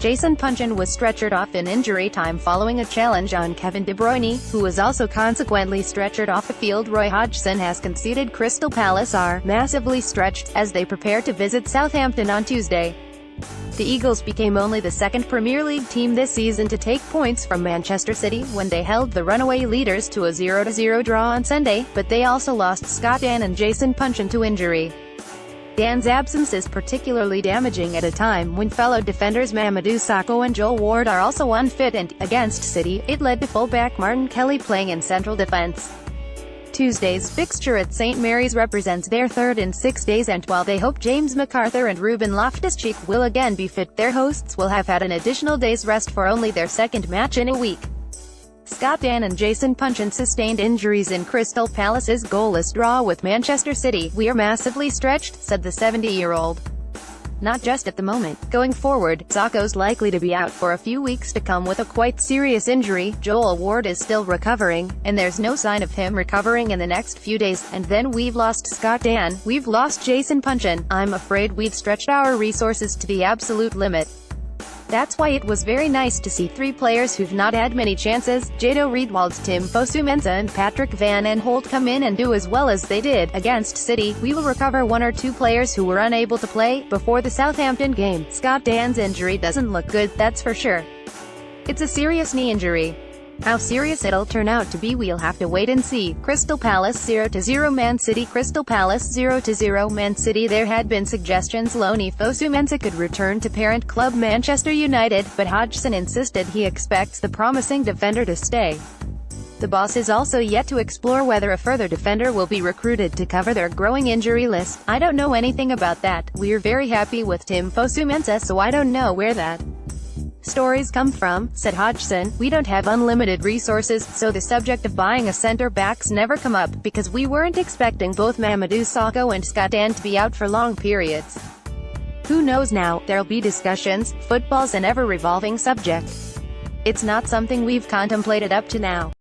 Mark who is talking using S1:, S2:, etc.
S1: Jason Puncheon was stretchered off in injury time following a challenge on Kevin De Bruyne, who was also consequently stretchered off the field. Roy Hodgson has conceded. Crystal Palace are massively stretched as they prepare to visit Southampton on Tuesday. The Eagles became only the second Premier League team this season to take points from Manchester City when they held the runaway leaders to a 0-0 draw on Sunday, but they also lost Dann and Jason Puncheon to injury. Dann's absence is particularly damaging at a time when fellow defenders Mamadou Sakho and Joel Ward are also unfit, and, against City, it led to fullback Martin Kelly playing in central defence. Tuesday's fixture at St Mary's represents their third in 6 days, and while they hope James McArthur and Ruben Loftus-Cheek will again be fit, their hosts will have had an additional day's rest for only their second match in a week. Dann and Jason Puncheon sustained injuries in Crystal Palace's goalless draw with Manchester City. "We are massively stretched," said the 70-year-old. "Not just at the moment. Going forward, Sakho's likely to be out for a few weeks to come with a quite serious injury. Joel Ward is still recovering, and there's no sign of him recovering in the next few days. And then we've lost Dann. We've lost Jason Puncheon. I'm afraid we've stretched our resources to the absolute limit. That's why it was very nice to see three players who've not had many chances, Jado Riedwald, Tim Fosu-Mensah and Patrick Van Aanholt, come in and do as well as they did against City. We will recover one or two players who were unable to play before the Southampton game. Dann's injury doesn't look good, that's for sure. It's a serious knee injury. How serious it'll turn out to be, we'll have to wait and see." Crystal Palace 0-0 Man City. Crystal Palace 0-0 Man City. There had been suggestions Loni Fosu-Mensah could return to parent club Manchester United, but Hodgson insisted he expects the promising defender to stay. The boss is also yet to explore whether a further defender will be recruited to cover their growing injury list. "I don't know anything about that. We're very happy with Tim Fosu-Mensah, so I don't know where that stories come from," said Hodgson. "We don't have unlimited resources, so the subject of buying a centre-back's never come up, because we weren't expecting both Mamadou Sakho and Dann to be out for long periods. Who knows now? There'll be discussions. Football's an ever-revolving subject. It's not something we've contemplated up to now."